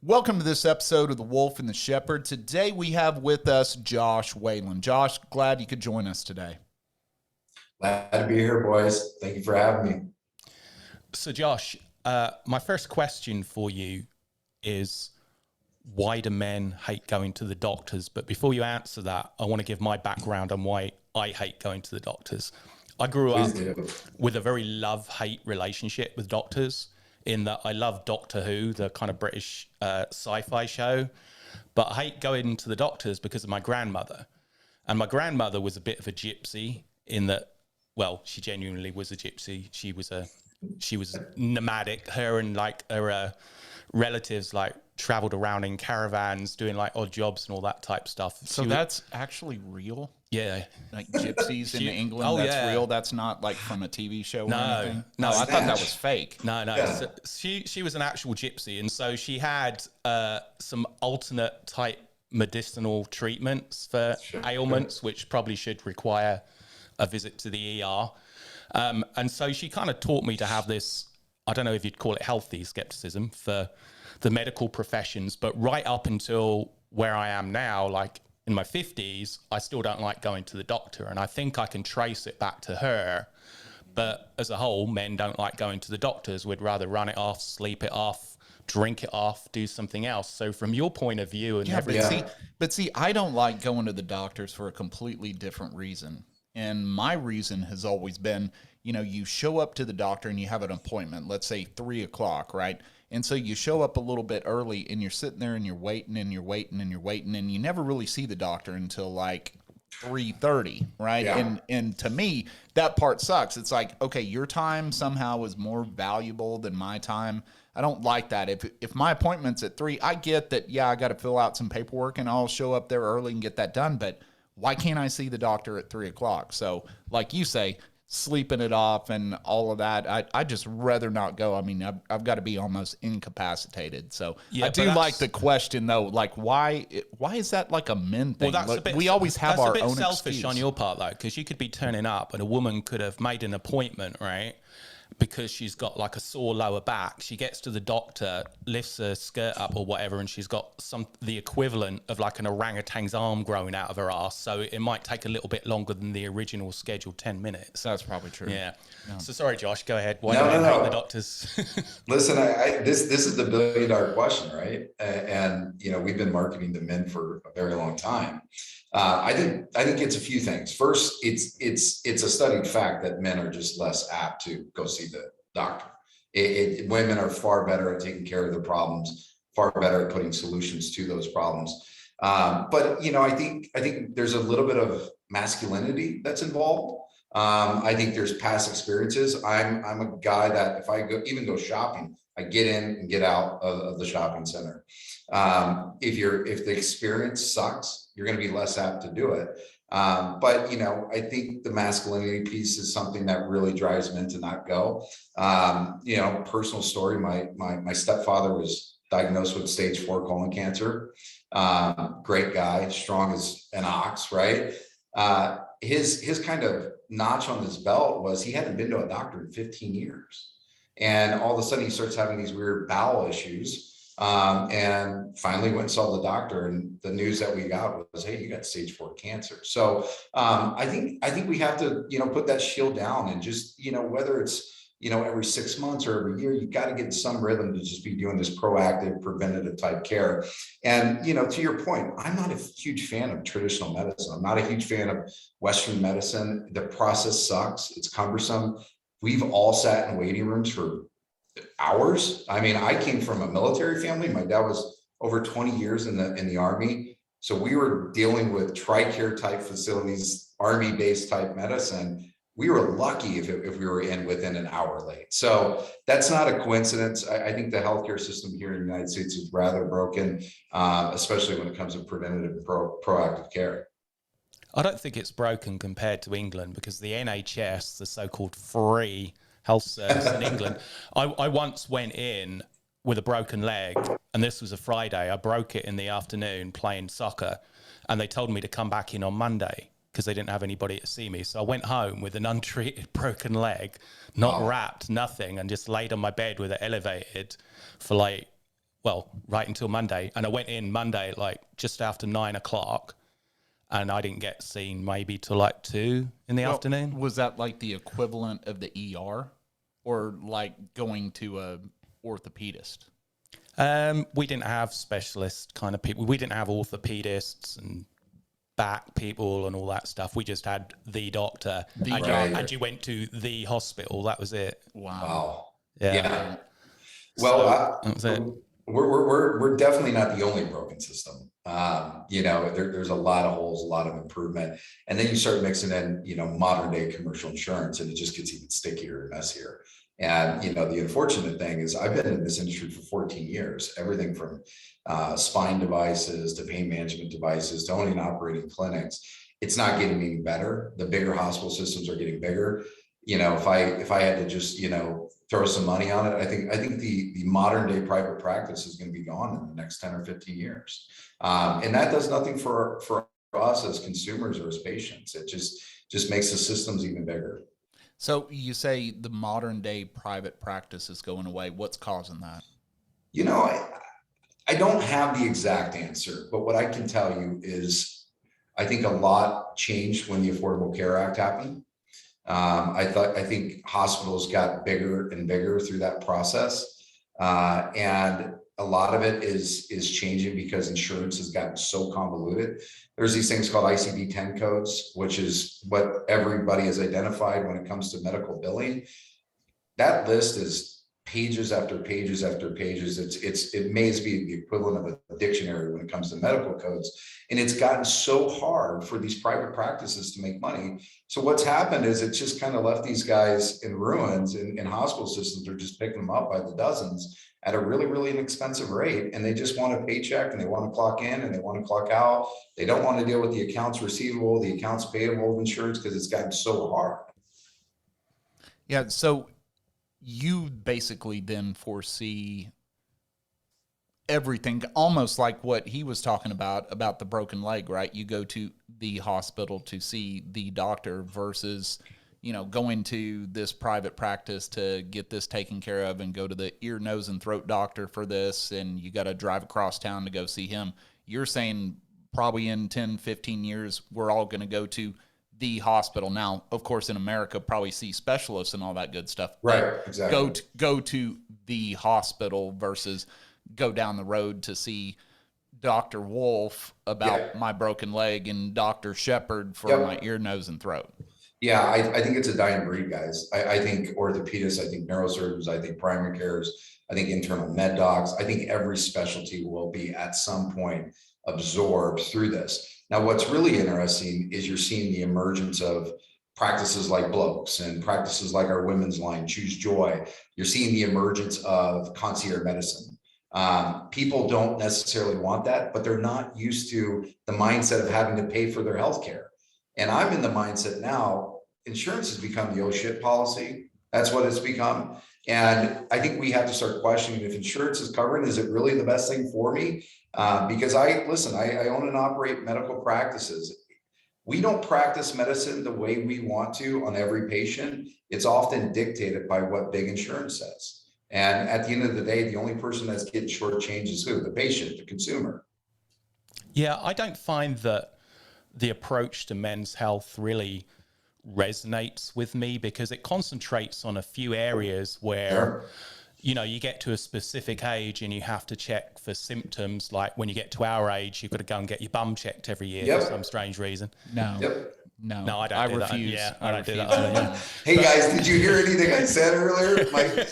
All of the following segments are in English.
Welcome to this episode of The Wolf and the Shepherd. Today we have with us Josh Whalen. Josh, glad you could join us today. Glad to be here, boys. Thank you for having me. So Josh, my first question for you is, why do men hate going to the doctors? But before you answer that, I want to give my background on why I hate going to the doctors. I grew up with a very love-hate relationship with doctors, in that I love Doctor Who, the kind of British sci-fi show, but I hate going to the doctors because of my grandmother. And my grandmother was a bit of a gypsy in that, well, she genuinely was a gypsy. She was nomadic. Her and like her relatives like traveled around in caravans doing like odd jobs and all that type stuff. So that's actually real? Yeah. Like gypsies in England, that's real? That's not like from a TV show or anything? No, I thought that was fake. No. Yeah. So she was an actual gypsy, and so she had some alternate type medicinal treatments for ailments, which probably should require a visit to the ER. And so she kind of taught me to have this, I don't know if you'd call it healthy skepticism for the medical professions, but right up until where I am now, like in my 50s, I still don't like going to the doctor. And I think I can trace it back to her. But as a whole, men don't like going to the doctors. We'd rather run it off, sleep it off, drink it off, do something else. So from your point of view and everything. But see, I don't like going to the doctors for a completely different reason. And my reason has always been, you show up to the doctor and you have an appointment, let's say 3 o'clock, right? And so you show up a little bit early and you're sitting there and you're waiting and you're waiting and you're waiting and you never really see the doctor until like 3:30, right? Yeah. And to me, that part sucks. It's like, okay, your time somehow is more valuable than my time. I don't like that. If my appointment's at 3, I get that, I got to fill out some paperwork and I'll show up there early and get that done. But why can't I see the doctor at 3 o'clock? So like you say, sleeping it off and all of that, I just rather not go. I mean, I've got to be almost incapacitated. So I do like the question though, like why is that like a men thing? Well, Look, we always have our own excuse. That's a bit selfish on your part though, because you could be turning up and a woman could have made an appointment, right? Because she's got like a sore lower back. She gets to the doctor, lifts her skirt up or whatever, and she's got the equivalent of like an orangutan's arm growing out of her ass. So it might take a little bit longer than the original scheduled 10 minutes. That's probably true. Yeah. So sorry, Josh, go ahead. Why don't you hate the doctors? Listen, this is the $1 billion question, right? And we've been marketing to men for a very long time. I think it's a few things. First, it's a studied fact that men are just less apt to go see the doctor. Women are far better at taking care of their problems, far better at putting solutions to those problems. But I think there's a little bit of masculinity that's involved. I think there's past experiences. I'm a guy that if I go shopping, I get in and get out of the shopping center. If the experience sucks, you're going to be less apt to do it. But I think the masculinity piece is something that really drives men to not go. Personal story, my stepfather was diagnosed with stage 4 colon cancer. Great guy, strong as an ox, right? His kind of notch on his belt was he hadn't been to a doctor in 15 years. And all of a sudden he starts having these weird bowel issues. And finally went and saw the doctor, and the news that we got was, hey, you got stage 4 cancer. So I think we have to, put that shield down and just, whether it's, every 6 months or every year, you've got to get in some rhythm to just be doing this proactive, preventative type care. And, to your point, I'm not a huge fan of traditional medicine. I'm not a huge fan of Western medicine. The process sucks. It's cumbersome. We've all sat in waiting rooms for hours. I mean, I came from a military family. My dad was over 20 years in the Army. So we were dealing with TRICARE type facilities, Army based type medicine. We were lucky if we were in within an hour late. So that's not a coincidence. I think the healthcare system here in the United States is rather broken, especially when it comes to preventative and proactive care. I don't think it's broken compared to England, because the NHS, the so-called free health service in England, I once went in with a broken leg, and this was a Friday. I broke it in the afternoon playing soccer, and they told me to come back in on Monday because they didn't have anybody to see me. So I went home with an untreated broken leg, not wrapped, nothing, and just laid on my bed with it elevated for well, right until Monday. And I went in Monday, like just after 9 o'clock, and I didn't get seen maybe till like 2 in the afternoon. Was that like the equivalent of the ER, or like going to a orthopedist? We didn't have specialist kind of people. We didn't have orthopedists and back people and all that stuff. We just had the doctor. And you went to the hospital. That was it. Wow. Yeah. Well, that was it. We're definitely not the only broken system. There's a lot of holes, a lot of improvement. And then you start mixing in, modern day commercial insurance, and it just gets even stickier and messier. And, the unfortunate thing is I've been in this industry for 14 years, everything from spine devices to pain management devices to owning and operating clinics. It's not getting any better. The bigger hospital systems are getting bigger. If I had to just, throw some money on it, I think the modern day private practice is going to be gone in the next 10 or 15 years. And that does nothing for us as consumers or as patients. It just makes the systems even bigger. So you say the modern day private practice is going away. What's causing that? I don't have the exact answer, but what I can tell you is I think a lot changed when the Affordable Care Act happened. I think hospitals got bigger and bigger through that process. And a lot of it is changing because insurance has gotten so convoluted. There's these things called ICD-10 codes, which is what everybody has identified when it comes to medical billing. That list is pages after pages after pages. It may be the equivalent of a dictionary when it comes to medical codes. And it's gotten so hard for these private practices to make money. So what's happened is it's just kind of left these guys in ruins, and hospital systems are just picking them up by the dozens at a really, really inexpensive rate. And they just want a paycheck, and they want to clock in and they want to clock out. They don't want to deal with the accounts receivable, the accounts payable of insurance, because it's gotten so hard. Yeah. So you basically then foresee everything almost like what he was talking about the broken leg, right? You go to the hospital to see the doctor versus, going to this private practice to get this taken care of and go to the ear, nose, and throat doctor for this, and you got to drive across town to go see him. You're saying probably in 10, 15 years, we're all going to go to the hospital. Now, of course, in America, probably see specialists and all that good stuff. Right, exactly. Go to the hospital versus go down the road to see Dr. Wolf about my broken leg and Dr. Shepard for my ear, nose, and throat. Yeah, I think it's a dying breed, guys. I think orthopedists, I think neurosurgeons, I think primary cares, I think internal med docs, I think every specialty will be at some point absorbed through this. Now, what's really interesting is you're seeing the emergence of practices like Blokes and practices like our women's line, Choose Joy. You're seeing the emergence of concierge medicine. People don't necessarily want that, but they're not used to the mindset of having to pay for their health care. And I'm in the mindset now, insurance has become the oh shit policy. That's what it's become. And I think we have to start questioning if insurance is covering, is it really the best thing for me? Because I own and operate medical practices. We don't practice medicine the way we want to on every patient. It's often dictated by what big insurance says. And at the end of the day, the only person that's getting shortchanged is who? The patient, the consumer. Yeah, I don't find that the approach to men's health really resonates with me because it concentrates on a few areas where, you get to a specific age and you have to check for symptoms. Like when you get to our age, you've got to go and get your bum checked every year for some strange reason. No, I don't. I refuse. Yeah, I don't do that. Hey guys, did you hear anything I said earlier?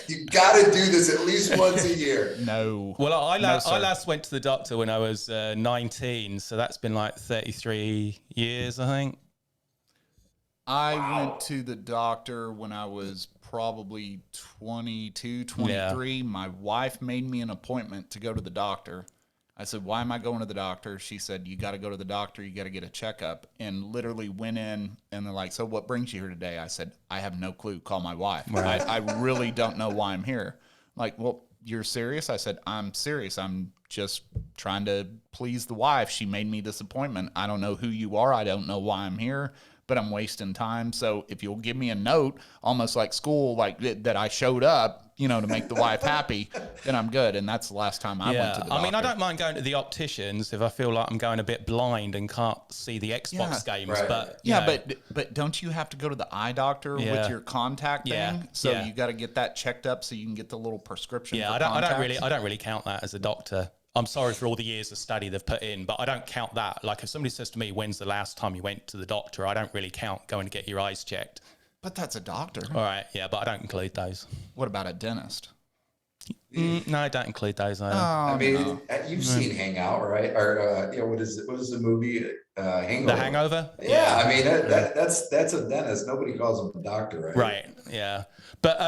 You got to do this at least once a year. No. Well, I last went to the doctor when I was 19, so that's been like 33 years, I think. I went to the doctor when I was probably 22, 23. Yeah. My wife made me an appointment to go to the doctor. I said, why am I going to the doctor? She said, you got to go to the doctor. You got to get a checkup. And literally went in and they're like, so what brings you here today? I said, I have no clue. Call my wife. Right. I really don't know why I'm here. Like, well, you're serious? I said, I'm serious. I'm just trying to please the wife. She made me this appointment. I don't know who you are. I don't know why I'm here, but I'm wasting time. So if you'll give me a note, almost like school, like that I showed up, you know, to make the wife happy, then I'm good. And that's the last time I went to the doctor. I mean, I don't mind going to the opticians if I feel like I'm going a bit blind and can't see the Xbox games. Right. But but don't you have to go to the eye doctor with your contact thing? So you got to get that checked up so you can get the little prescription. Yeah, I don't really count that as a doctor. I'm sorry for all the years of study they've put in, but I don't count that. Like if somebody says to me, when's the last time you went to the doctor? I don't really count going to get your eyes checked. But that's a doctor. All right, yeah, but I don't include those. What about a dentist? No, I don't include those either. I mean, you've seen Hangout, right? Or what is it? What is the movie? Hangover. The Hangover? Yeah, I mean that's a dentist. Nobody calls him a doctor, right? Right. Yeah, but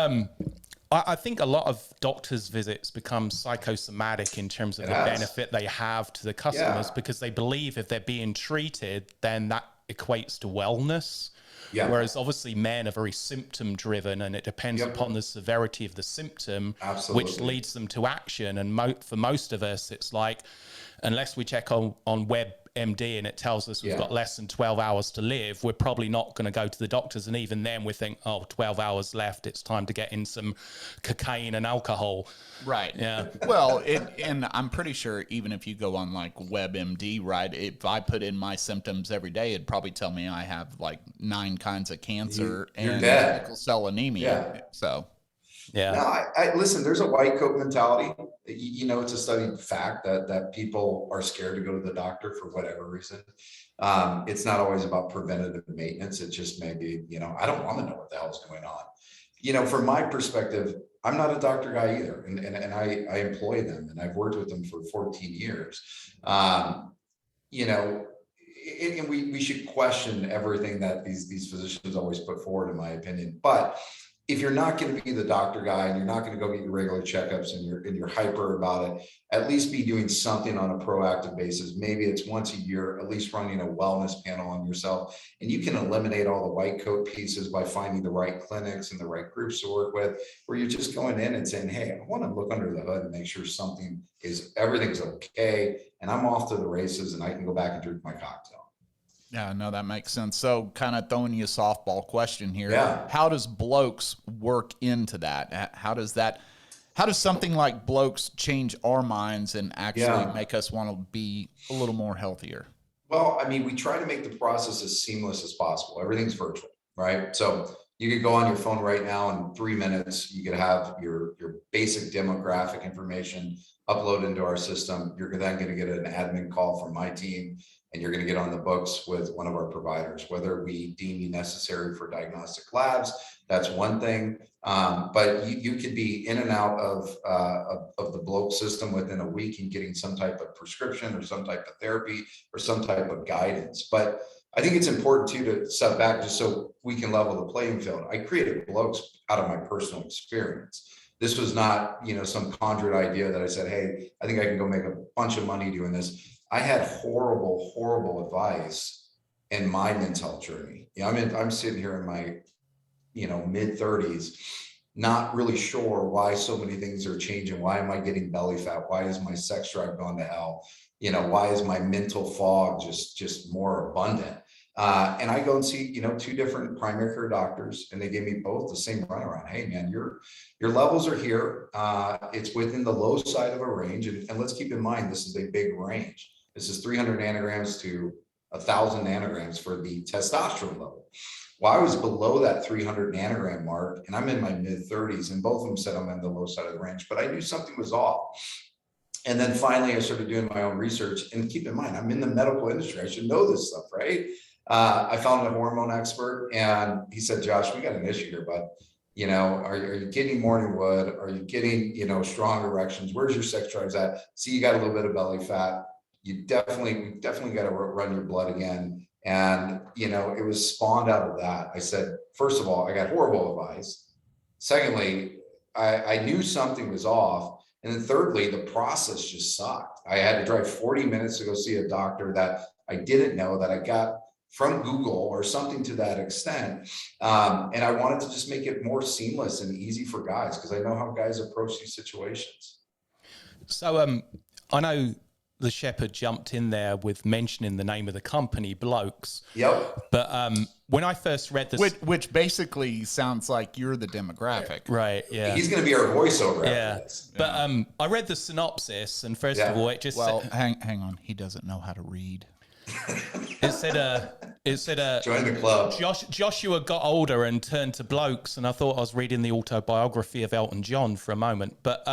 I think a lot of doctors' visits become psychosomatic in terms of the benefit they have to the customers because they believe if they're being treated, then that equates to wellness. Yeah. Whereas obviously men are very symptom driven and it depends upon the severity of the symptom, which leads them to action. And for most of us, it's like, unless we check on WebMD and it tells us we've got less than 12 hours to live, we're probably not going to go to the doctors. And even then we think, 12 hours left, it's time to get in some cocaine and alcohol. Right. Yeah. Well, and I'm pretty sure even if you go on like WebMD, right, if I put in my symptoms every day, it'd probably tell me I have like 9 kinds of cancer and sickle cell anemia. Yeah. So. Yeah. No, I listen, there's a white coat mentality. You know, it's a studied fact that people are scared to go to the doctor for whatever reason. It's not always about preventative maintenance. It just may be, you know, I don't want to know what the hell's going on. You know, from my perspective, I'm not a doctor guy either. And I employ them and I've worked with them for 14 years. You know, and we should question everything that these physicians always put forward, in my opinion. But if you're not going to be the doctor guy and you're not going to go get your regular checkups and you're hyper about it, at least be doing something on a proactive basis. Maybe it's once a year, at least running a wellness panel on yourself. And you can eliminate all the white coat pieces by finding the right clinics and the right groups to work with, where you're just going in and saying, hey, I want to look under the hood and make sure everything's okay. And I'm off to the races and I can go back and drink my cocktail. Yeah, no, that makes sense. So kind of throwing you a softball question here. Yeah. How does Blokes work into that? How does something like Blokes change our minds and actually make us want to be a little more healthier? Well, I mean, we try to make the process as seamless as possible. Everything's virtual, right? So you could go on your phone right now in 3 minutes. You could have your basic demographic information upload into our system. You're then going to get an admin call from my team, and you're going to get on the books with one of our providers, whether we deem you necessary for diagnostic labs. That's one thing. But you could be in and out of the Bloke system within a week and getting some type of prescription or some type of therapy or some type of guidance. But I think it's important too to step back just so we can level the playing field. I created Blokes out of my personal experience. This was not, you know, some conjured idea that I said, hey, I think I can go make a bunch of money doing this. I had horrible, horrible advice in my mental health journey. You know, I'm sitting here in my, you know, mid 30s, not really sure why so many things are changing. Why am I getting belly fat? Why is my sex drive gone to hell? You know, why is my mental fog just more abundant? And I go and see, you know, 2 different primary care doctors, and they gave me both the same runaround. Hey man, your levels are here. It's within the low side of a range. And let's keep in mind, this is a big range. This is 300 nanograms to 1,000 nanograms for the testosterone level. Well, I was below that 300 nanogram mark, and I'm in my mid 30s, and both of them said I'm in the low side of the range, but I knew something was off. And then finally, I started doing my own research. And keep in mind, I'm in the medical industry. I should know this stuff, right? I found a hormone expert, and he said, Josh, we got an issue here, bud. You know, are you getting morning wood? Are you getting, you know, strong erections? Where's your sex drives at? See, you got a little bit of belly fat. We definitely got to run your blood again. And, you know, it was spawned out of that. I said, first of all, I got horrible advice. Secondly, I knew something was off. And then thirdly, the process just sucked. I had to drive 40 minutes to go see a doctor that I didn't know, that I got from Google or something to that extent. And I wanted to just make it more seamless and easy for guys, because I know how guys approach these situations. So I know the shepherd jumped in there with mentioning the name of the company, Blokes. Yep. But when I first read this, which basically sounds like you're the demographic, right? Yeah, He's going to be our voiceover yeah. after this. But I read the synopsis, and first Yeah. of all, it just Well, said, hang on. He doesn't know how to read. it said Join the club. Joshua got older and turned to blokes, and I thought I was reading the autobiography of Elton John for a moment. But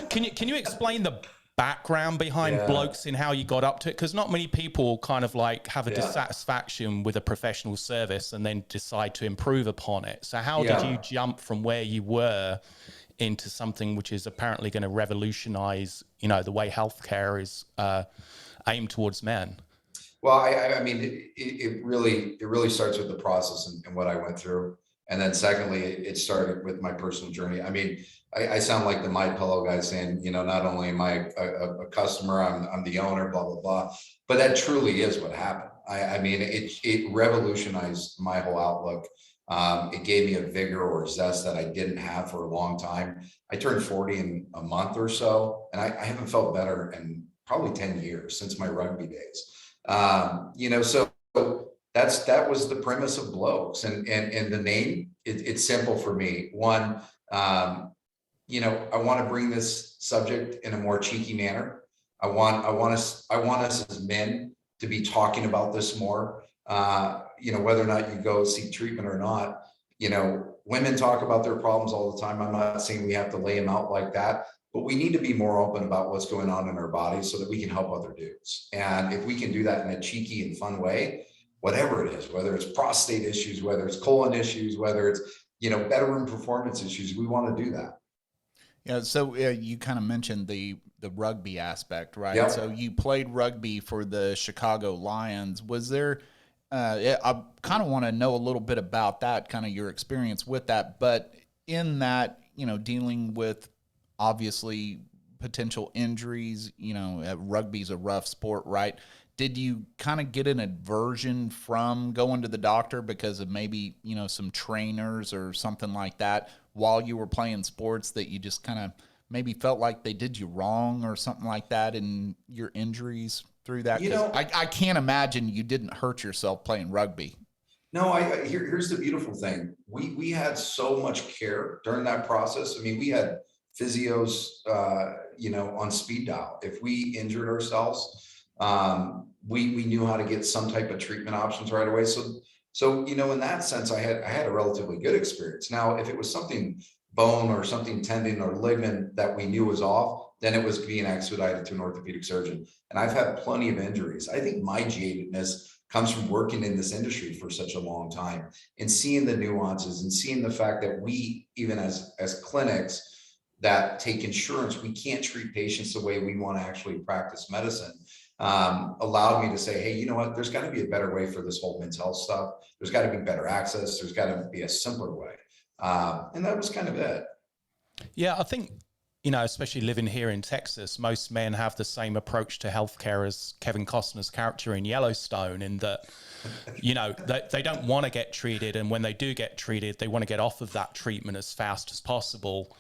can you explain the background behind Blokes and how you got up to it? Because not many people kind of like have a dissatisfaction with a professional service and then decide to improve upon it. So how did you jump from where you were into something which is apparently going to revolutionize, the way healthcare is aimed towards men? Well, I mean, it really starts with the process and what I went through. And then secondly, it started with my personal journey. I mean, I sound like the My Pillow guy saying, not only am I a customer, I'm the owner, blah, blah, blah. But that truly is what happened. I mean, it revolutionized my whole outlook. It gave me a vigor or zest that I didn't have for a long time. I turned 40 in a month or so, and I haven't felt better in probably 10 years since my rugby days. So that was the premise of Blokes, and the name, it's simple for me. One, I want to bring this subject in a more cheeky manner. I want us as men to be talking about this more. Whether or not you go seek treatment or not, women talk about their problems all the time. I'm not saying we have to lay them out like that, but we need to be more open about what's going on in our bodies so that we can help other dudes. And if we can do that in a cheeky and fun way, whatever it is, whether it's prostate issues, whether it's colon issues, whether it's, bedroom performance issues, we want to do that. Yeah. So you kind of mentioned the rugby aspect, right? Yep. So you played rugby for the Chicago Lions. Was there, I kind of want to know a little bit about that, kind of your experience with that, but in that, dealing with obviously potential injuries, rugby's a rough sport, right? Did you kind of get an aversion from going to the doctor because of maybe, some trainers or something like that while you were playing sports that you just kind of maybe felt like they did you wrong or something like that in your injuries through that? I can't imagine you didn't hurt yourself playing rugby. No, here's the beautiful thing. We had so much care during that process. I mean, we had physios, on speed dial. If we injured ourselves, we knew how to get some type of treatment options right away. So in that sense, I had a relatively good experience. Now, if it was something bone or something tendon or ligament that we knew was off, then it was being expedited to an orthopedic surgeon. And I've had plenty of injuries. I think my jadedness comes from working in this industry for such a long time and seeing the nuances and seeing the fact that we, even as clinics that take insurance, we can't treat patients the way we want to actually practice medicine. Allowed me to say, hey, you know what? There's got to be a better way for this whole men's health stuff. There's got to be better access. There's got to be a simpler way. And that was kind of it. Yeah, I think, especially living here in Texas, most men have the same approach to healthcare as Kevin Costner's character in Yellowstone, in that, they don't want to get treated. And when they do get treated, they want to get off of that treatment as fast as possible.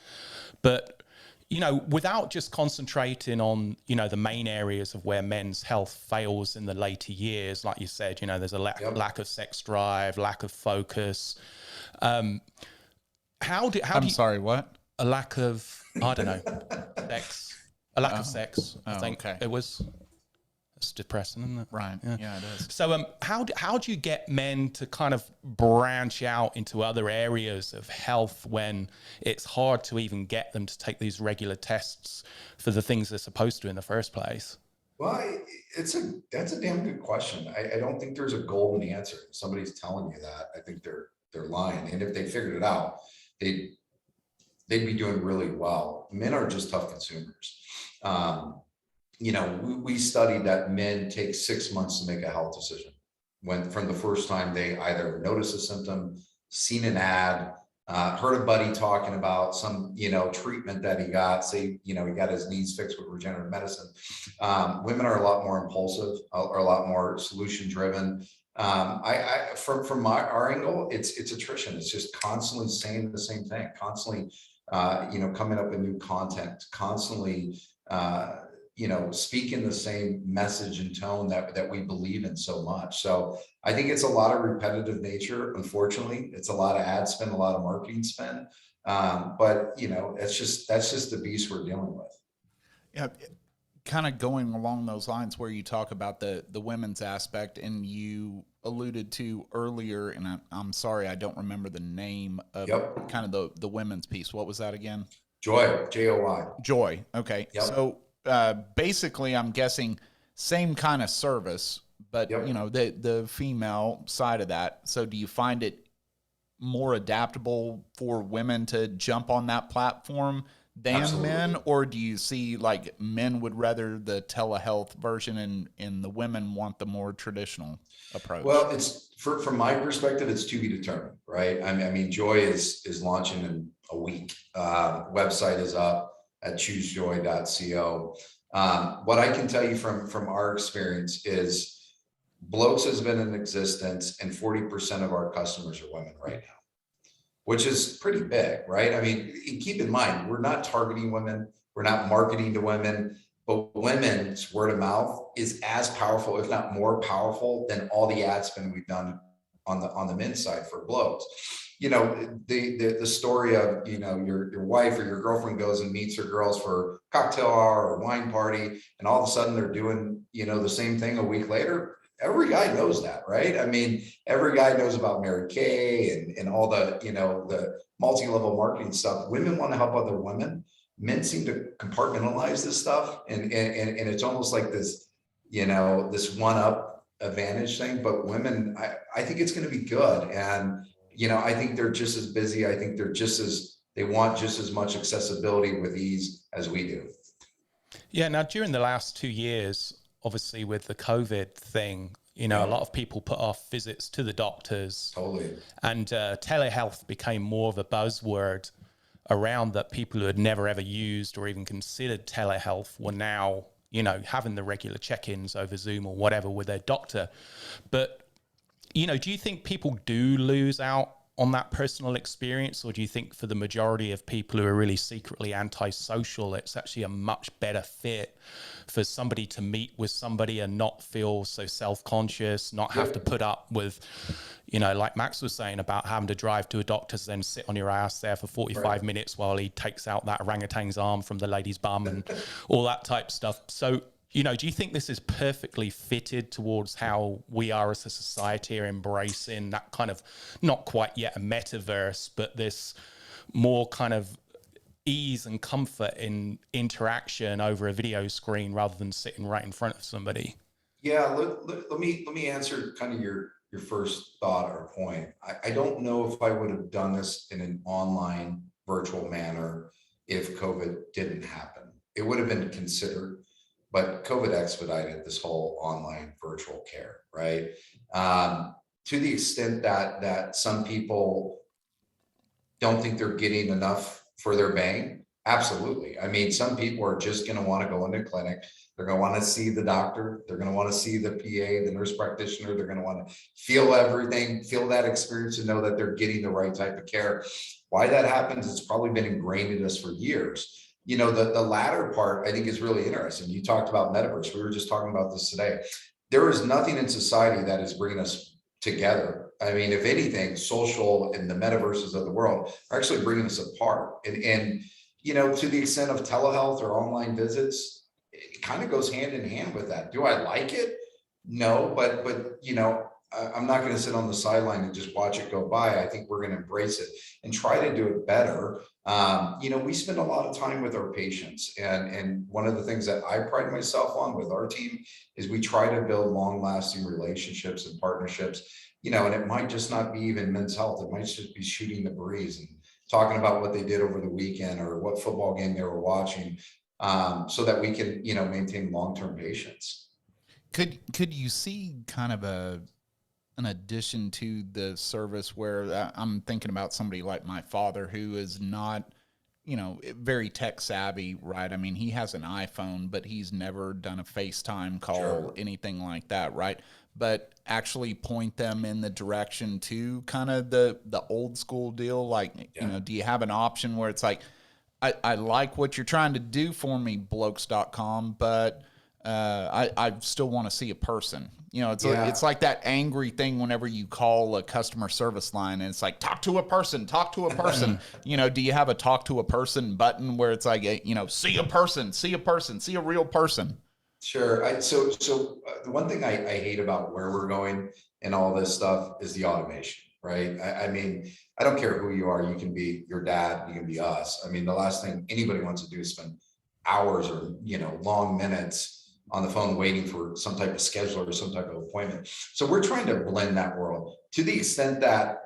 But without just concentrating on, the main areas of where men's health fails in the later years, like you said, there's a lack of sex drive, lack of focus. Sorry, what? A lack of, I don't know, sex. A lack of sex, I think. Okay. It was. It's depressing, isn't it? Right. Yeah, it is. So how do you get men to kind of branch out into other areas of health when it's hard to even get them to take these regular tests for the things they're supposed to in the first place? Well, that's a damn good question. I don't think there's a golden answer. If somebody's telling you that, I think they're lying. And if they figured it out, they'd be doing really well. Men are just tough consumers. We studied that men take 6 months to make a health decision from the first time they either notice a symptom, seen an ad, heard a buddy talking about some, treatment that he got, say, he got his needs fixed with regenerative medicine. Women are a lot more impulsive, are a lot more solution driven. From our angle, it's attrition. It's just constantly saying the same thing, constantly, coming up with new content, constantly, speak in the same message and tone that we believe in so much. So I think it's a lot of repetitive nature. Unfortunately, it's a lot of ad spend, a lot of marketing spend. But that's just the beast we're dealing with. Yeah, kind of going along those lines where you talk about the women's aspect, and you alluded to earlier, and I'm sorry, I don't remember the name of kind of the women's piece. What was that again? Joy, Joy. Joy. Okay. Yep. So basically, I'm guessing same kind of service, but the female side of that. So do you find it more adaptable for women to jump on that platform than Absolutely. men, or do you see like men would rather the telehealth version and the women want the more traditional approach? Well, it's from my perspective, it's to be determined, right? I mean, Joy is launching in a week. Website is up at choosejoy.co. What I can tell you from our experience is Blokes has been in existence, and 40% of our customers are women right now, which is pretty big, right? I mean, keep in mind, we're not targeting women, we're not marketing to women, but women's word of mouth is as powerful, if not more powerful, than all the ad spend we've done on the men's side for Blokes. The story of your wife or your girlfriend goes and meets her girls for cocktail hour or wine party, and all of a sudden they're doing the same thing a week later. Every guy knows that, right? I mean, every guy knows about Mary Kay and all the multi-level marketing stuff. Women want to help other women. Men seem to compartmentalize this stuff, and it's almost like this, this one-up advantage thing. But women, I think it's going to be good, and I think they're just as busy. I think they want just as much accessibility with ease as we do. Yeah. Now, during the last 2 years, obviously with the COVID thing, a lot of people put off visits to the doctors. Totally. And telehealth became more of a buzzword around that. People who had never ever used or even considered telehealth were now, having the regular check-ins over Zoom or whatever with their doctor. But, do you think people do lose out on that personal experience, or do you think for the majority of people who are really secretly antisocial, it's actually a much better fit for somebody to meet with somebody and not feel so self-conscious, not have to put up with, like Max was saying about having to drive to a doctor's, then sit on your ass there for 45 minutes while he takes out that orangutan's arm from the lady's bum and all that type of stuff. So, do you think this is perfectly fitted towards how we are as a society are embracing that kind of, not quite yet a metaverse, but this more kind of ease and comfort in interaction over a video screen rather than sitting right in front of somebody? Yeah, let me answer kind of your first thought or point. I don't know if I would have done this in an online virtual manner if COVID didn't happen. It would have been considered, but COVID expedited this whole online virtual care, right? To the extent that some people don't think they're getting enough for their bang, absolutely. I mean, some people are just going to want to go into clinic. They're going to want to see the doctor. They're going to want to see the PA, the nurse practitioner. They're going to want to feel everything, feel that experience, and know that they're getting the right type of care. Why that happens, it's probably been ingrained in us for years. The latter part, I think, is really interesting. You talked about metaverse. We were just talking about this today. There is nothing in society that is bringing us together. I mean, if anything, social and the metaverses of the world are actually bringing us apart. And to the extent of telehealth or online visits, it kind of goes hand in hand with that. Do I like it? No, but I'm not going to sit on the sideline and just watch it go by. I think we're going to embrace it and try to do it better. We spend a lot of time with our patients, and one of the things that I pride myself on with our team is we try to build long-lasting relationships and partnerships. And it might just not be even men's health. It might just be shooting the breeze and talking about what they did over the weekend or what football game they were watching, so that we can, maintain long-term patients. Could you see kind of an addition to the service where I'm thinking about somebody like my father who is not, very tech savvy, right? I mean, he has an iPhone, but he's never done a FaceTime call, anything like that, right? But actually point them in the direction to kind of the old school deal. Like, do you have an option where it's like, I like what you're trying to do for me, blokes.com, but I still want to see a person. You know, it's like that angry thing whenever you call a customer service line and it's like, talk to a person, talk to a person. You know, do you have a talk to a person button where it's like, you know, see a person, see a real person? Sure. So the one thing I hate about where we're going and all this stuff is the automation, right? I mean, I don't care who you are. You can be your dad, you can be us. I mean, the last thing anybody wants to do is spend hours or, you know, long minutes on the phone waiting for some type of scheduler or some type of appointment. So we're trying to blend that world to the extent that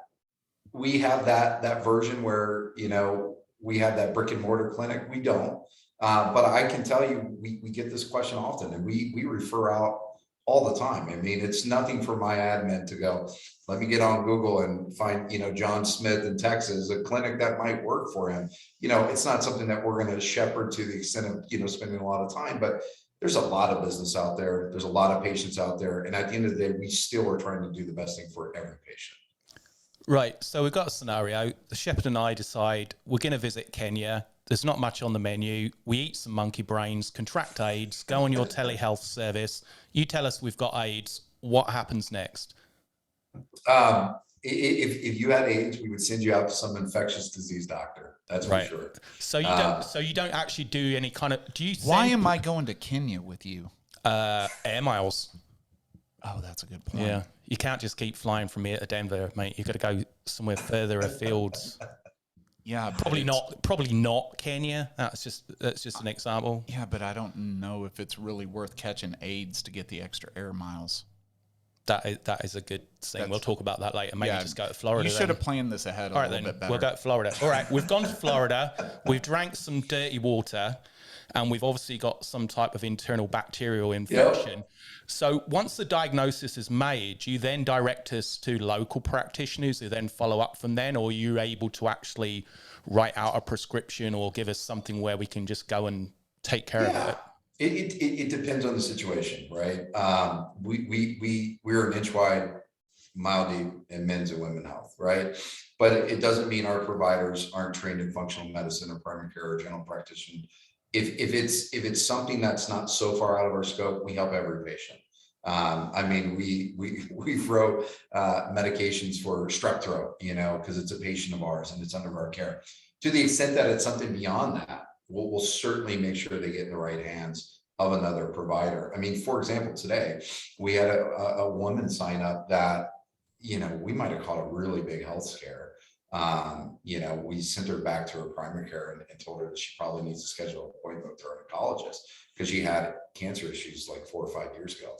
we have that version where, you know, we have that brick and mortar clinic. We don't. But I can tell you, we get this question often, and we refer out all the time. I mean, it's nothing for my admin to go, let me get on Google and find, you know, John Smith in Texas, a clinic that might work for him. You know, it's not something that we're going to shepherd to the extent of, you know, spending a lot of time, but there's a lot of business out there. There's a lot of patients out there. And at the end of the day, we still are trying to do the best thing for every patient. Right. So we've got a scenario. The shepherd and I decide we're going to visit Kenya. There's not much on the menu. We eat some monkey brains, contract AIDS, go on your telehealth service. You tell us we've got AIDS. What happens next? If you had AIDS, we would send you out to some infectious disease doctor. That's for sure. So you don't actually do any kind of, do you Why am I going to Kenya with you? Air miles. Oh, that's a good point. Yeah. You can't just keep flying from here to Denver, mate. You've got to go somewhere further afield. Yeah, probably not Kenya. That's just an example. Yeah, but I don't know if it's really worth catching AIDS to get the extra air miles. That is a good thing. We'll talk about that later. Maybe just go to Florida. You should have planned this ahead a little bit better. We'll go to Florida. All right, we've gone to Florida. We've drank some dirty water, and we've obviously got some type of internal bacterial infection. Yep. So once the diagnosis is made, you then direct us to local practitioners who then follow up from then, or are you able to actually write out a prescription or give us something where we can just go and take care of it? It depends on the situation, right? We're an inch wide, mile deep in men's and women's health, right? But it doesn't mean our providers aren't trained in functional medicine or primary care or general practitioner. If it's something that's not so far out of our scope, we help every patient. I mean, we wrote medications for strep throat, you know, because it's a patient of ours and it's under our care. To the extent that it's something beyond that, we'll certainly make sure they get in the right hands of another provider. I mean, for example, today we had a woman sign up that, you know, we might have called a really big health scare. You know, we sent her back to her primary care and told her that she probably needs to schedule an appointment with her oncologist because she had cancer issues like 4 or 5 years ago.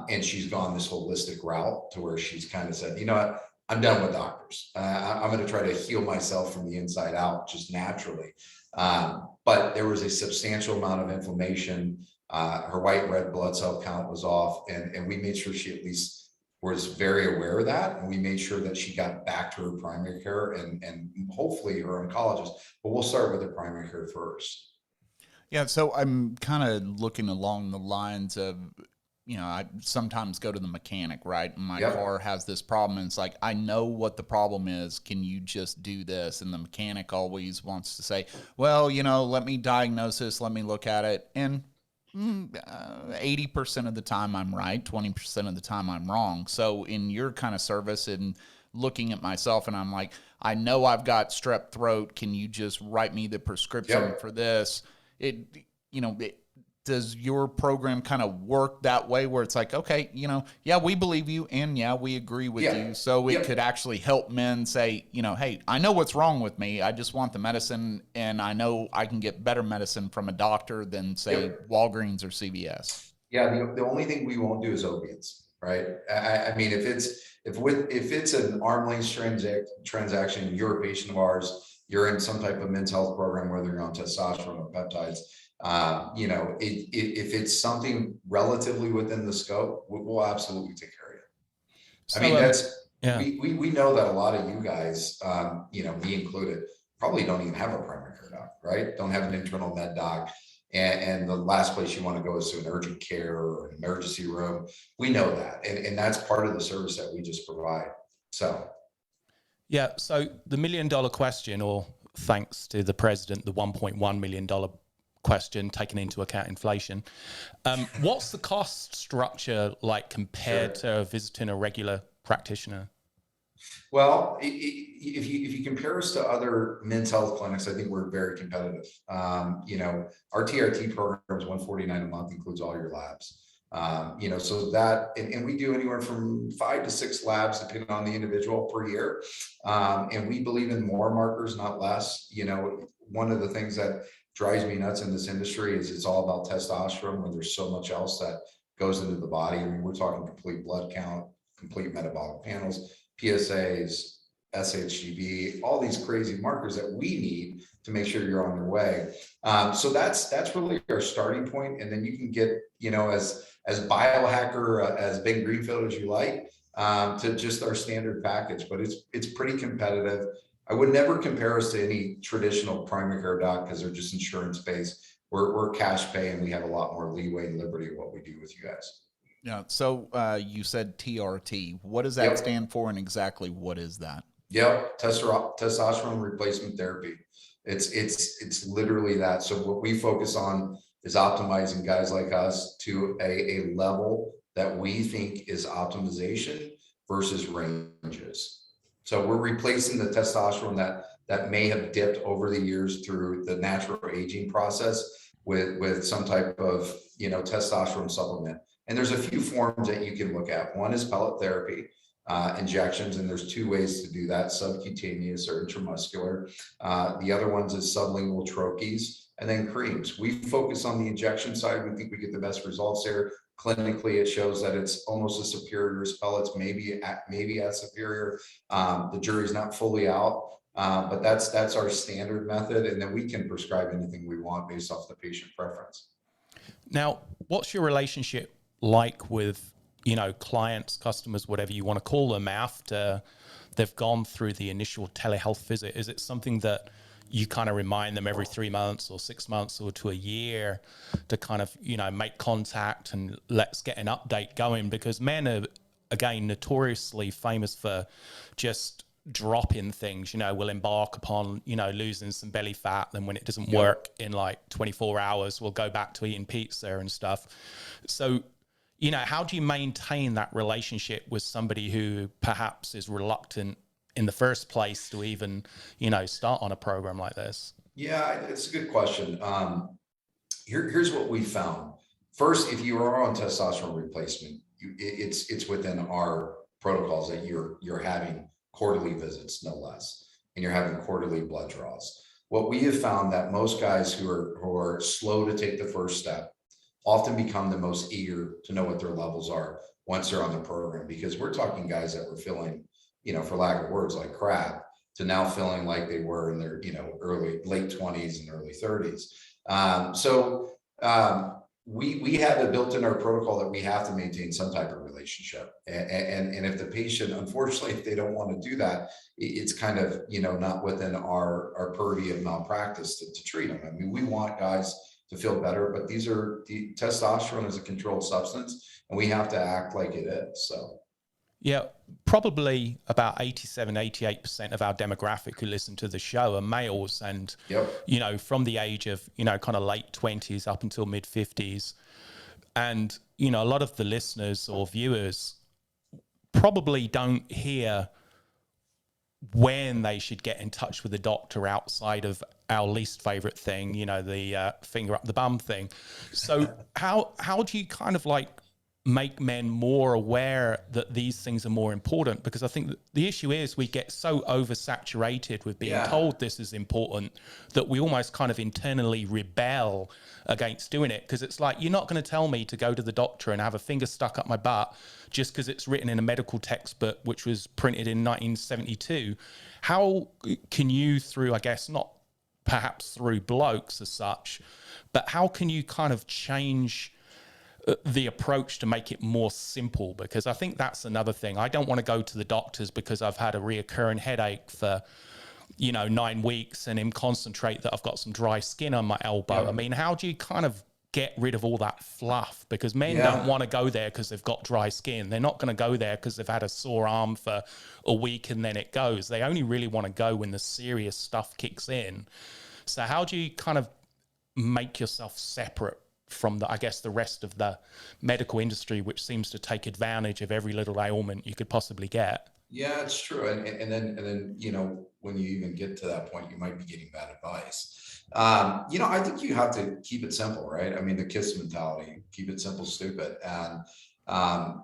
And she's gone this holistic route to where she's kind of said, you know what, I'm done with doctors. I'm going to try to heal myself from the inside out just naturally. But there was a substantial amount of inflammation. Her white and red blood cell count was off, and we made sure she at least was very aware of that. And we made sure that she got back to her primary care and hopefully her oncologist, but we'll start with the primary care first. Yeah. So I'm kind of looking along the lines of, you know, I sometimes go to the mechanic, right? And my car has this problem. And it's like, I know what the problem is. Can you just do this? And the mechanic always wants to say, well, you know, let me diagnose this. Let me look at it. And 80% of the time I'm right, 20% of the time I'm wrong. So in your kind of service and looking at myself and I'm like, I know I've got strep throat. Can you just write me the prescription for this? Does your program kind of work that way where it's like, okay, you know, yeah, we believe you and yeah, we agree with you. So it could actually help men say, you know, hey, I know what's wrong with me. I just want the medicine and I know I can get better medicine from a doctor than say Walgreens or CVS. Yeah. The only thing we won't do is opiates, right? I mean, if it's an arm's length transaction, you're a patient of ours, you're in some type of men's health program, whether you're on testosterone or peptides, you know, if it's something relatively within the scope, we'll absolutely take care of you. So, I mean, we know that a lot of you guys, you know, me included, probably don't even have a primary care doc, right? Don't have an internal med doc. And the last place you want to go is to an urgent care or an emergency room. We know that. And that's part of the service that we just provide. So. Yeah. So the $1 million question or thanks to the president, the $1.1 million question, taking into account inflation. What's the cost structure like compared to visiting a regular practitioner? Well, if you compare us to other men's health clinics, I think we're very competitive. Our TRT program is $149 a month, includes all your labs. So that, and we do anywhere from 5 to 6 labs, depending on the individual per year. And we believe in more markers, not less. One of the things that drives me nuts in this industry is it's all about testosterone when there's so much else that goes into the body. I mean, we're talking complete blood count, complete metabolic panels, PSAs, SHGB, all these crazy markers that we need to make sure you're on your way. So that's really our starting point. And then you can get, as biohacker, as big greenfield as you like, to just our standard package, but it's pretty competitive. I would never compare us to any traditional primary care doc because they're just insurance based. We're cash pay, and we have a lot more leeway and liberty of what we do with you guys. Yeah. So you said TRT. What does that stand for, and exactly what is that? Yep. Testosterone replacement therapy. It's literally that. So what we focus on is optimizing guys like us to a level that we think is optimization versus ranges. So we're replacing the testosterone that may have dipped over the years through the natural aging process with some type of testosterone supplement. And there's a few forms that you can look at. One is pellet therapy, injections, and there's 2 ways to do that: subcutaneous or intramuscular. The other ones is sublingual troches, and then creams. We focus on the injection side. We think we get the best results there. Clinically, it shows that it's almost as superior as pellets, maybe as superior. The jury's not fully out, but that's our standard method, and then we can prescribe anything we want based off the patient preference. Now, what's your relationship like with clients, customers, whatever you want to call them, after they've gone through the initial telehealth visit? Is it something that you kind of remind them every 3 months or 6 months or to a year to kind of make contact and let's get an update going? Because men are, again, notoriously famous for just dropping things. We'll embark upon losing some belly fat, then when it doesn't work in like 24 hours, we'll go back to eating pizza and stuff. So how do you maintain that relationship with somebody who perhaps is reluctant in the first place to even, start on a program like this? Yeah, it's a good question. Here's what we found. First, if you are on testosterone replacement, it's within our protocols that you're having quarterly visits, no less, and you're having quarterly blood draws. What we have found that most guys who are slow to take the first step often become the most eager to know what their levels are once they're on the program, because we're talking guys that were feeling, for lack of words, like crap, to now feeling like they were in their, late 20s and early 30s. We have it built in our protocol that we have to maintain some type of relationship. And if the patient, unfortunately, if they don't want to do that, it's kind of, not within our purview of malpractice to treat them. I mean, we want guys to feel better, but the testosterone is a controlled substance, and we have to act like it is. So. Yeah, probably about 87-88% of our demographic who listen to the show are males, and from the age of kind of late 20s up until mid 50s. And a lot of the listeners or viewers probably don't hear when they should get in touch with a doctor outside of our least favorite thing, the finger up the bum thing. So how do you kind of like make men more aware that these things are more important? Because I think the issue is we get so oversaturated with being told this is important that we almost kind of internally rebel against doing it. Because it's like, you're not going to tell me to go to the doctor and have a finger stuck up my butt just because it's written in a medical textbook, which was printed in 1972. How can you, through, I guess, not perhaps through Blokes as such, but how can you kind of change the approach to make it more simple? Because I think that's another thing. I don't want to go to the doctors because I've had a reoccurring headache for 9 weeks and him concentrate that I've got some dry skin on my elbow. I mean, how do you kind of get rid of all that fluff, because men don't want to go there because they've got dry skin. They're not going to go there because they've had a sore arm for a week and then it goes. They only really want to go when the serious stuff kicks in. So how do you kind of make yourself separate from the, I guess, the rest of the medical industry, which seems to take advantage of every little ailment you could possibly get? Yeah, it's true. And then, you know, when you even get to that point, you might be getting bad advice. You know, I think you have to keep it simple, right? I mean, the KISS mentality, keep it simple, stupid. And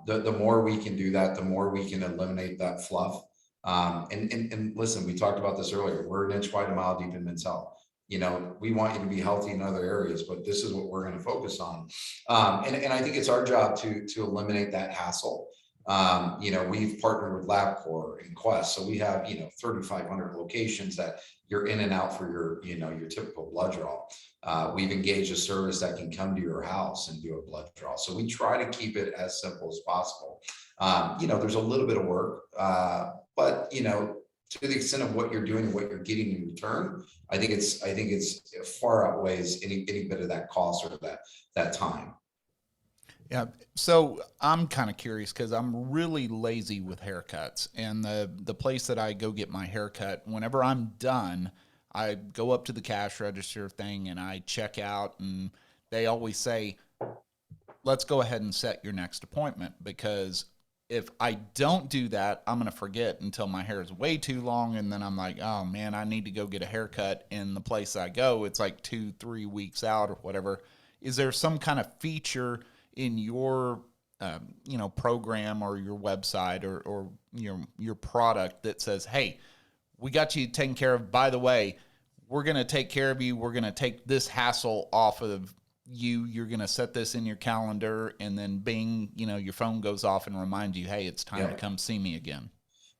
the more we can do that, the more we can eliminate that fluff. And listen, we talked about this earlier. We're an inch wide, a mile deep in men's health. You know, we want you to be healthy in other areas, but this is what we're going to focus on. And I think it's our job to eliminate that hassle. You know, we've partnered with LabCorp and Quest. So we have, you know, 3,500 locations that you're in and out for your, you know, your typical blood draw. We've engaged a service that can come to your house and do a blood draw. So we try to keep it as simple as possible. You know, there's a little bit of work, but, you know, to the extent of what you're doing and what you're getting in return, I think it's far outweighs any bit of that cost or that time. Yeah. So I'm kind of curious because I'm really lazy with haircuts, and the place that I go get my haircut, whenever I'm done, I go up to the cash register thing and I check out, and they always say, let's go ahead and set your next appointment, because if I don't do that, I'm going to forget until my hair is way too long. And then I'm like, oh man, I need to go get a haircut. In the place I go, it's like 2-3 weeks out or whatever. Is there some kind of feature in your, you know, program or your website or your product that says, hey, we got you taken care of. By the way, we're going to take care of you. We're going to take this hassle off of you. You're going to set this in your calendar, and then bing, you know, your phone goes off and reminds you, hey, it's time to come see me again.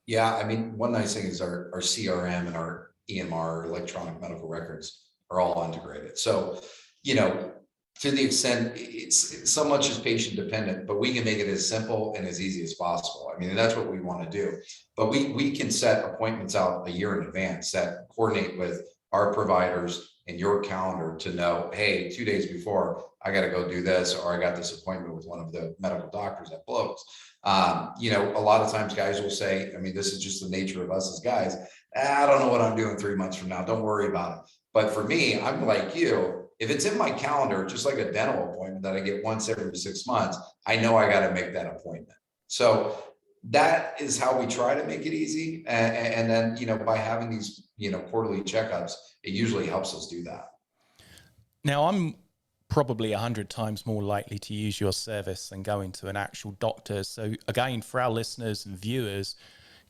Yeah. I mean, one nice thing is our CRM and our EMR, electronic medical records, are all integrated. So, you know, to the extent it's so much is patient dependent, but we can make it as simple and as easy as possible. I mean, that's what we want to do. But we can set appointments out a year in advance that coordinate with our providers and your calendar to know, hey, 2 days before, I got to go do this, or I got this appointment with one of the medical doctors at Blokes. You know, a lot of times guys will say, I mean, this is just the nature of us as guys. I don't know what I'm doing 3 months from now. Don't worry about it. But for me, I'm like you. If it's in my calendar, just like a dental appointment that I get once every 6 months, I know I got to make that appointment. So that is how we try to make it easy. And then, you know, by having these, you know, quarterly checkups, it usually helps us do that. Now, I'm probably 100 times more likely to use your service than going to an actual doctor. So again, for our listeners and viewers,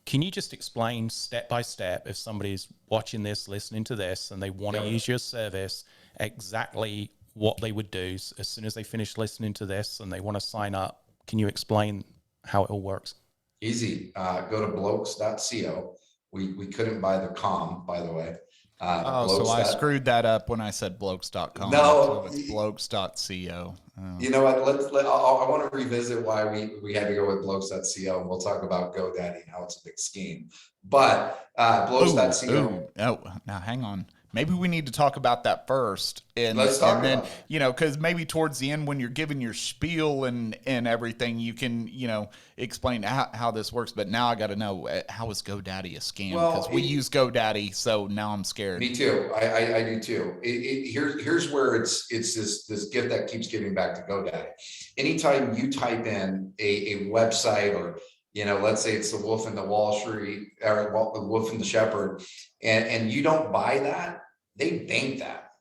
can you just explain step by step, if somebody's watching this, listening to this, and they want to use your service, exactly what they would do as soon as they finish listening to this and they want to sign up? Can you explain how it all works? Easy. Go to blokes.co. We couldn't buy the com, by the way. So I screwed that up when I said blokes.com. No, so it's blokes.co. You know what? I want to revisit why we had to go with blokes.co, and we'll talk about GoDaddy and how it's a big scheme. But blokes.co. Oh, now hang on. Maybe we need to talk about that first. And let's talk and then, about it. You know, because maybe towards the end when you're giving your spiel and everything, you can, you know, explain how this works. But now I got to know, how is GoDaddy a scam? Because we use GoDaddy, so now I'm scared. Me too. I do too. Here's where it's this gift that keeps giving back to GoDaddy. Anytime you type in a website, or, you know, let's say it's the Wolf and the Wall Street, or the Wolf and the Shepherd, and you don't buy that, they bank that,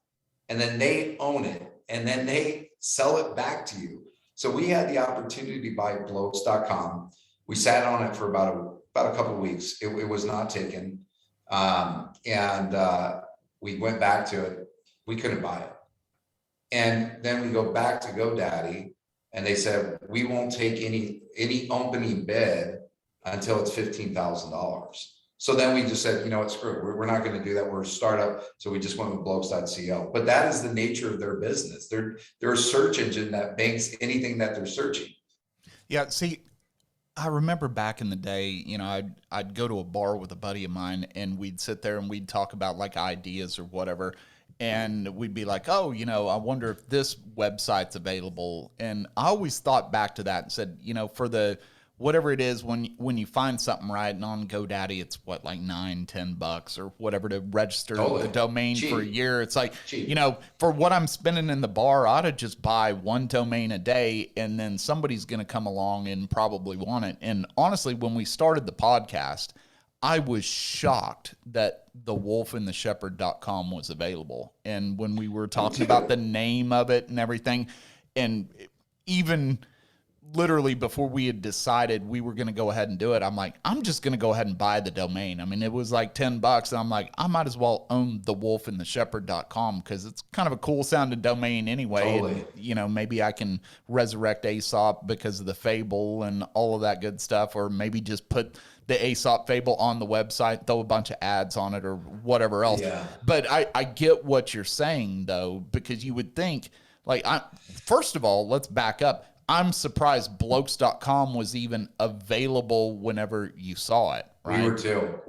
and then they own it, and then they sell it back to you. So we had the opportunity to buy blokes.com. We sat on it for about a couple of weeks. It was not taken. And we went back to it. We couldn't buy it. And then we go back to GoDaddy, and they said, we won't take any opening bid until it's $15,000. So then we just said, you know what, screw it. We're not going to do that. We're a startup. So we just went with blokes.co. But that is the nature of their business. They're a search engine that banks anything that they're searching. Yeah. See, I remember back in the day, you know, I'd go to a bar with a buddy of mine, and we'd sit there and we'd talk about like ideas or whatever. and we'd be like, oh, I wonder if this website's available. And I always thought back to that and said, for the whatever it is, when you find something right, and on GoDaddy, it's what, like $9-10 or whatever to register the domain for a year. It's like, for what I'm spending in the bar, I ought to just buy one domain a day, and then somebody's going to come along and probably want it. And honestly, when we started the podcast, I was shocked that the wolfandtheshepherd.com was available. And when we were talking about the name of it and everything, and even literally before we had decided we were going to go ahead and do it, I'm like, I'm just going to go ahead and buy the domain. I mean, it was like $10, and I'm like, I might as well own the wolfandtheshepherd.com because it's kind of a cool sounding domain anyway. Totally. And, maybe I can resurrect Aesop because of the fable and all of that good stuff, or maybe just put the Aesop fable on the website, throw a bunch of ads on it or whatever else. Yeah. But I get what you're saying, though, because you would think, like, first of all, let's back up. I'm surprised Blokes.com was even available whenever you saw it. Right? We were too.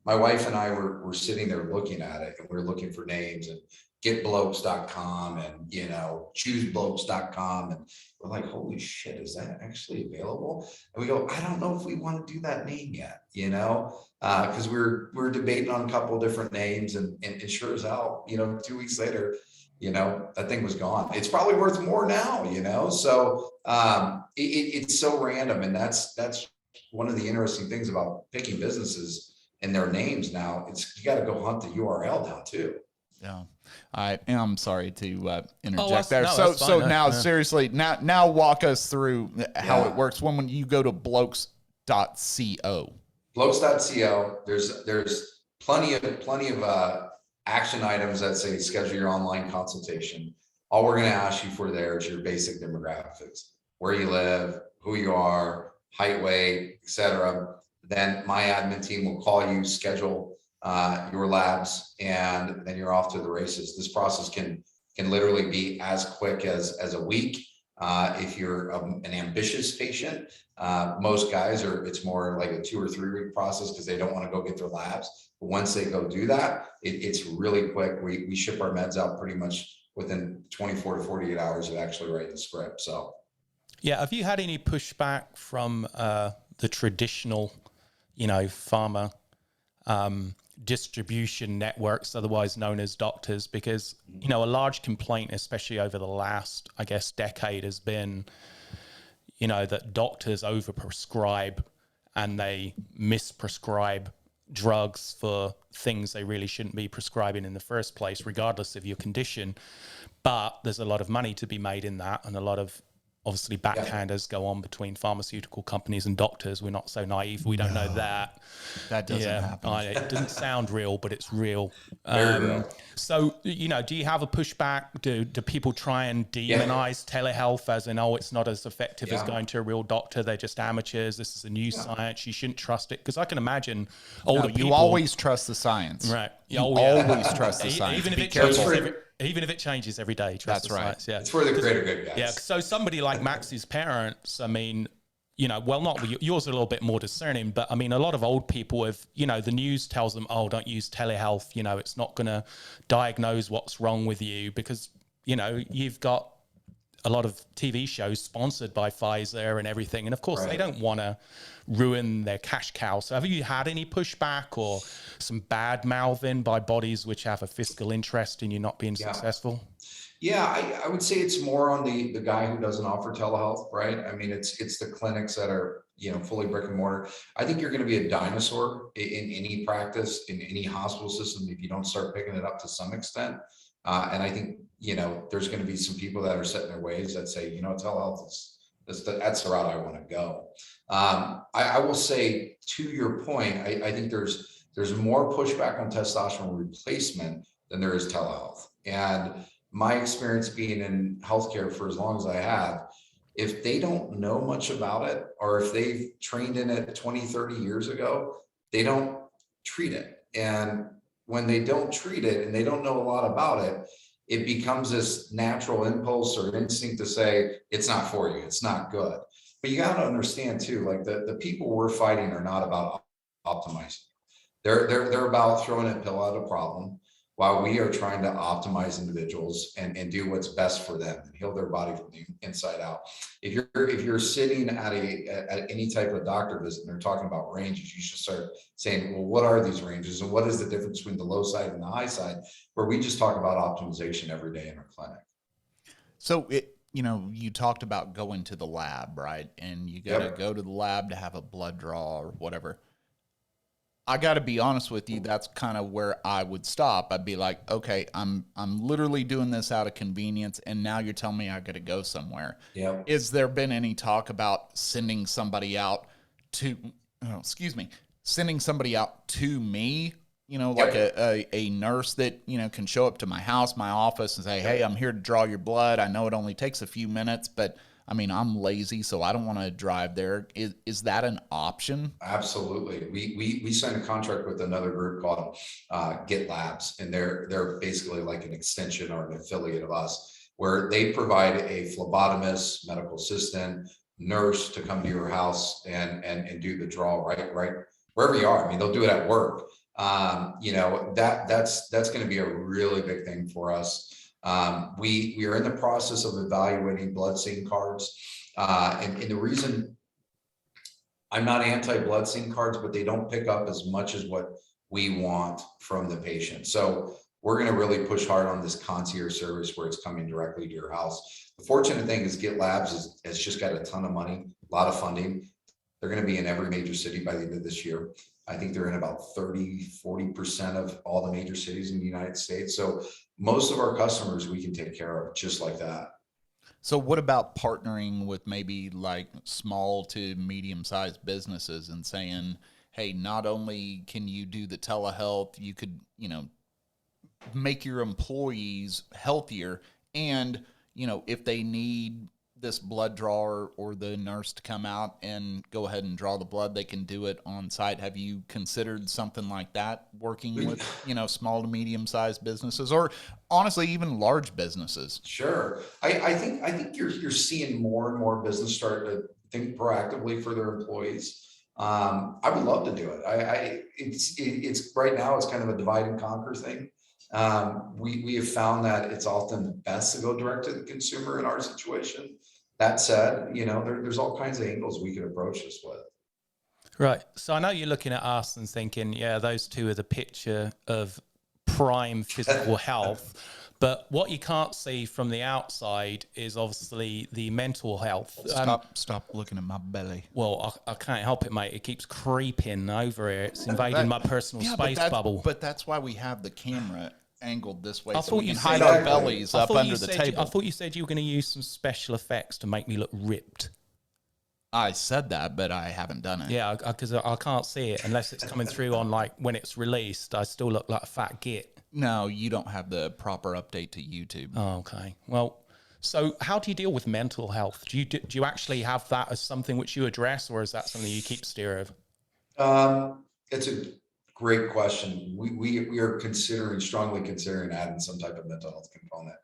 My wife and I were sitting there looking at it, and we were looking for names and getblokes.com and, chooseblokes.com. And we're like, holy shit, is that actually available? And we go, I don't know if we want to do that name yet, because we're debating on a couple of different names, and sure as hell, 2 weeks later, that thing was gone. It's probably worth more now, so it's so random. And that's one of the interesting things about picking businesses and their names now. You got to go hunt the URL now too. Yeah, I am sorry to interject there. No, so fine, now, yeah. Seriously, now walk us through how it works when you go to blokes.co. Blokes.co. There's plenty of action items that say schedule your online consultation. All we're going to ask you for there is your basic demographics: where you live, who you are, height, weight, etc. Then my admin team will call you, schedule your labs, and then you're off to the races. This process can literally be as quick as a week. If you're an ambitious patient, most guys it's more like a 2 or 3 week process because they don't want to go get their labs. But once they go do that, it's really quick. We ship our meds out pretty much within 24 to 48 hours of actually writing the script. So, yeah. Have you had any pushback from the traditional, pharma distribution networks, otherwise known as doctors? Because, a large complaint, especially over the last, I guess, decade, has been, that doctors overprescribe and they misprescribe drugs for things they really shouldn't be prescribing in the first place, regardless of your condition. But there's a lot of money to be made in that, and a lot of obviously backhanders go on between pharmaceutical companies and doctors. We're not so naive. We don't know that. That doesn't happen. It doesn't sound real, but it's real. Very real. So, do you have a pushback? Do people try and demonize telehealth as in, it's not as effective as going to a real doctor? They're just amateurs. This is a new science. You shouldn't trust it. Because I can imagine older people. You always trust the science. Right. You always trust the science. Even if it changes every day. Trust That's right. Science, yeah. It's for the greater good, guys. Yeah. So somebody like Max's parents, I mean, yours are a little bit more discerning, but I mean, a lot of old people have, the news tells them, don't use telehealth. It's not going to diagnose what's wrong with you because, you've got a lot of TV shows sponsored by Pfizer and everything. And of course, they don't want to ruin their cash cow. So have you had any pushback or some bad mouthing by bodies which have a fiscal interest in you not being successful? Yeah, I would say it's more on the guy who doesn't offer telehealth, right? I mean, it's the clinics that are, fully brick and mortar. I think you're going to be a dinosaur in any practice, in any hospital system, if you don't start picking it up to some extent. And I think, there's going to be some people that are set in their ways that say, telehealth that's the route I want to go. I will say, to your point, I think there's more pushback on testosterone replacement than there is telehealth. And my experience being in healthcare for as long as I have, if they don't know much about it, or if they've trained in it 20, 30 years ago, they don't treat it. And when they don't treat it and they don't know a lot about it, it becomes this natural impulse or instinct to say, it's not for you, it's not good. But you got to understand too, like the people we're fighting are not about optimizing. They're about throwing a pill at a problem, while we are trying to optimize individuals and do what's best for them and heal their body from the inside out. If you're sitting at any type of doctor visit and they're talking about ranges, you should start saying, well, what are these ranges and what is the difference between the low side and the high side? Where we just talk about optimization every day in our clinic. So you talked about going to the lab, right? And you got to go to the lab to have a blood draw or whatever. I got to be honest with you. That's kind of where I would stop. I'd be like, okay, I'm literally doing this out of convenience, and now you're telling me I got to go somewhere. Yeah. Is there been any talk about sending somebody out to me? Like a nurse that, can show up to my house, my office and say, hey, I'm here to draw your blood. I know it only takes a few minutes, but I mean, I'm lazy, so I don't want to drive there. Is that an option? Absolutely. We signed a contract with another group called Get Labs, and they're basically like an extension or an affiliate of us, where they provide a phlebotomist, medical assistant, nurse to come to your house and do the draw right wherever you are. I mean, they'll do it at work. That's going to be a really big thing for us. We are in the process of evaluating blood scene cards. And the reason I'm not anti-blood scene cards, but they don't pick up as much as what we want from the patient. So we're going to really push hard on this concierge service where it's coming directly to your house. The fortunate thing is Get Labs has just got a ton of money, a lot of funding. They're going to be in every major city by the end of this year. I think they're in about 30-40% of all the major cities in the United States. So most of our customers we can take care of just like that. So what about partnering with maybe like small to medium-sized businesses and saying, hey, not only can you do the telehealth, you could, make your employees healthier, and, if they need this blood drawer or the nurse to come out and go ahead and draw the blood, they can do it on site. Have you considered something like that, working with, small to medium sized businesses, or honestly, even large businesses? Sure. I think you're seeing more and more business start to think proactively for their employees. I would love to do it. It's right now, it's kind of a divide and conquer thing. We have found that it's often best to go direct to the consumer in our situation. That said, there's all kinds of angles we could approach this with. Right. So I know you're looking at us and thinking, yeah, those two are the picture of prime physical health. But what you can't see from the outside is obviously the mental health. Stop looking at my belly. Well, I can't help it, mate. It keeps creeping over here. It's invading my personal space bubble. But that's why we have the camera angled this way, so we can hide our bellies up under the table. I thought you said you were going to use some special effects to make me look ripped. I said that, but I haven't done it. Yeah, because I can't see it unless it's coming through on like when it's released. I still look like a fat git. No, you don't have the proper update to YouTube. Oh, okay. Well, so how do you deal with mental health? Do you actually have that as something which you address, or is that something you keep steer of? It's a great question. We are strongly considering adding some type of mental health component.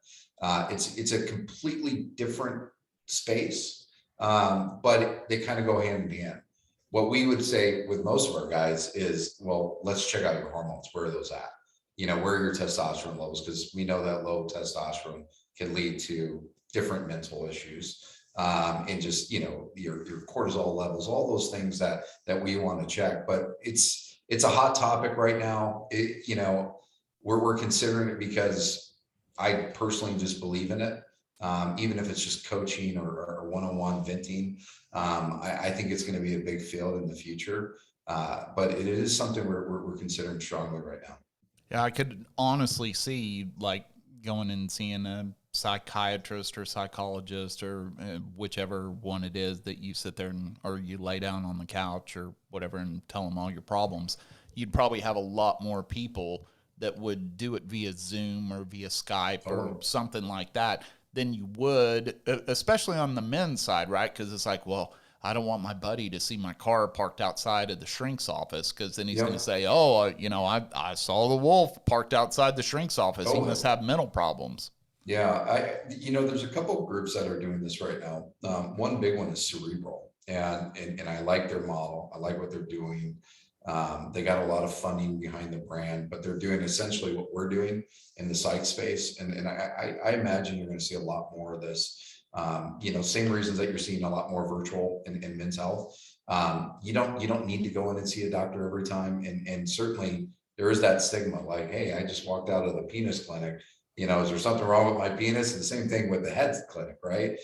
It's a completely different space, but they kind of go hand in hand. What we would say with most of our guys is, well, let's check out your hormones. Where are those at? Where are your testosterone levels? Because we know that low testosterone can lead to different mental issues, and just, your cortisol levels, all those things that we want to check. But it's a hot topic right now. We're considering it because I personally just believe in it. Even if it's just coaching or one-on-one venting, I think it's going to be a big field in the future. But it is something we're considering strongly right now. Yeah, I could honestly see like going and seeing a psychiatrist or psychologist or whichever one it is that you sit there or you lay down on the couch or whatever and tell them all your problems. You'd probably have a lot more people that would do it via Zoom or via Skype or something like that than you would, especially on the men's side, right? Because it's like, well, I don't want my buddy to see my car parked outside of the shrink's office, because then he's going to say, oh, I saw the wolf parked outside the shrink's office. He must have mental problems. Yeah, there's a couple of groups that are doing this right now. One big one is Cerebral, and I like their model. I like what they're doing. They got a lot of funding behind the brand, but they're doing essentially what we're doing in the psych space. And I imagine you're going to see a lot more of this. Same reasons that you're seeing a lot more virtual in men's health. You don't need to go in and see a doctor every time. And certainly there is that stigma like, hey, I just walked out of the penis clinic. Is there something wrong with my penis? And the same thing with the head clinic, right?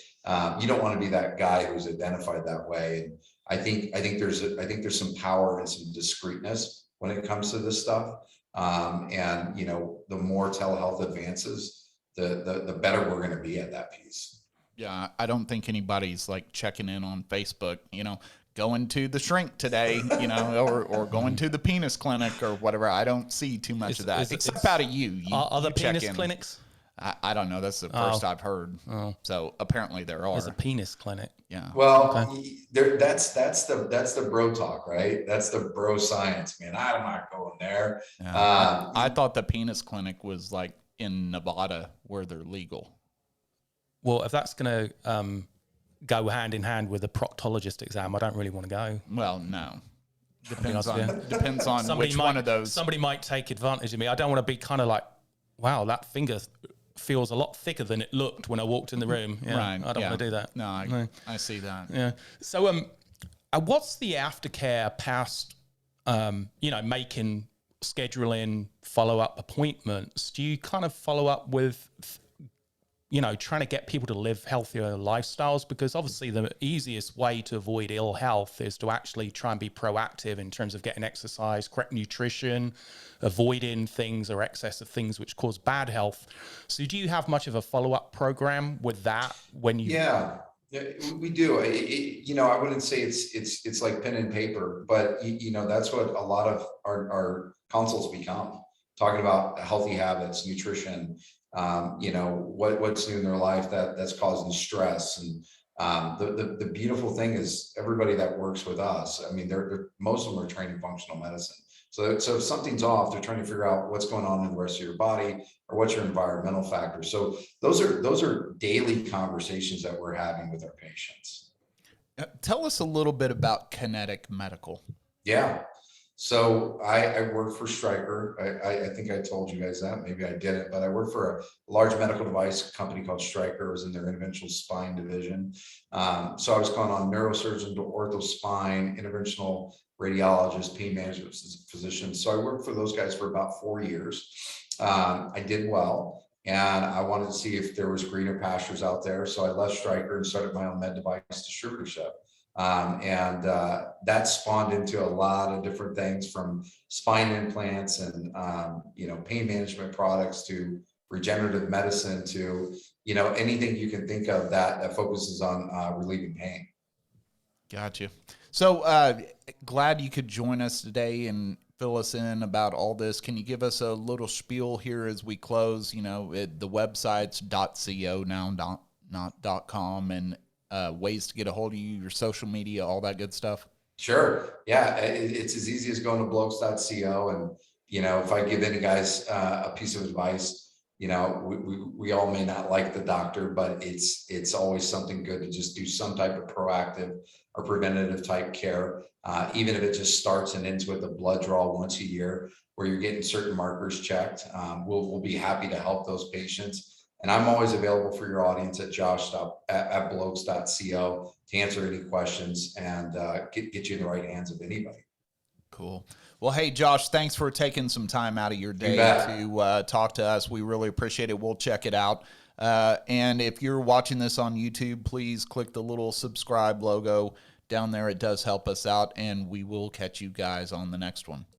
You don't want to be that guy who's identified that way. And I think there's some power and some discreetness when it comes to this stuff. The more telehealth advances, the better we're going to be at that piece. Yeah, I don't think anybody's like checking in on Facebook, going to the shrink today, or going to the penis clinic or whatever. I don't see too much of that, except out of you. Are there penis in. clinics? I don't know. That's the first I've heard. Oh. So apparently there are. There's a penis clinic. Yeah. Well, that's the bro talk, right? That's the bro science, man. I'm not going there. Yeah. I thought the penis clinic was like in Nevada where they're legal. Well, if that's going to go hand in hand with a proctologist exam, I don't really want to go. Well, no. Depends on which one of those. Somebody might take advantage of me. I don't want to be kind of like, wow, that finger feels a lot thicker than it looked when I walked in the room. Yeah, right. I don't want to do that. No, I see that. Yeah. So, what's the aftercare past, making, scheduling, follow-up appointments? Do you kind of follow up with, trying to get people to live healthier lifestyles? Because obviously the easiest way to avoid ill health is to actually try and be proactive in terms of getting exercise, correct nutrition, avoiding things or excess of things which cause bad health. So do you have much of a follow-up program with that when you... Yeah, we do. I wouldn't say it's like pen and paper, but that's what a lot of our consults become, talking about healthy habits, nutrition, what's new in their life that's causing stress. And the beautiful thing is everybody that works with us, I mean, most of them are trained in functional medicine. So if something's off, they're trying to figure out what's going on in the rest of your body or what's your environmental factors. So those are daily conversations that we're having with our patients. Tell us a little bit about Kinetic Medical. Yeah. So I work for Stryker. I think I told you guys that. Maybe I didn't, but I work for a large medical device company called Stryker. I was in their interventional spine division. So I was going on neurosurgeon to ortho spine, interventional radiologist, pain management physician. So I worked for those guys for about 4 years. I did well, and I wanted to see if there was greener pastures out there. So I left Stryker and started my own med device distributorship. That spawned into a lot of different things, from spine implants and, pain management products to regenerative medicine to, anything you can think of that focuses on relieving pain. Gotcha. So glad you could join us today and fill us in about all this. Can you give us a little spiel here as we close? The website's .co now, not .com, and ways to get a hold of you, your social media, all that good stuff? Sure. Yeah. It's as easy as going to blokes.co. And, if I give any guys a piece of advice, we all may not like the doctor, but it's always something good to just do some type of proactive or preventative type care. Even if it just starts and ends with a blood draw once a year where you're getting certain markers checked. We'll be happy to help those patients. And I'm always available for your audience at josh@blokes.co to answer any questions and get you in the right hands of anybody. Cool. Well, hey, Josh, thanks for taking some time out of your day to talk to us. We really appreciate it. We'll check it out. And if you're watching this on YouTube, please click the little subscribe logo down there. It does help us out, and we will catch you guys on the next one.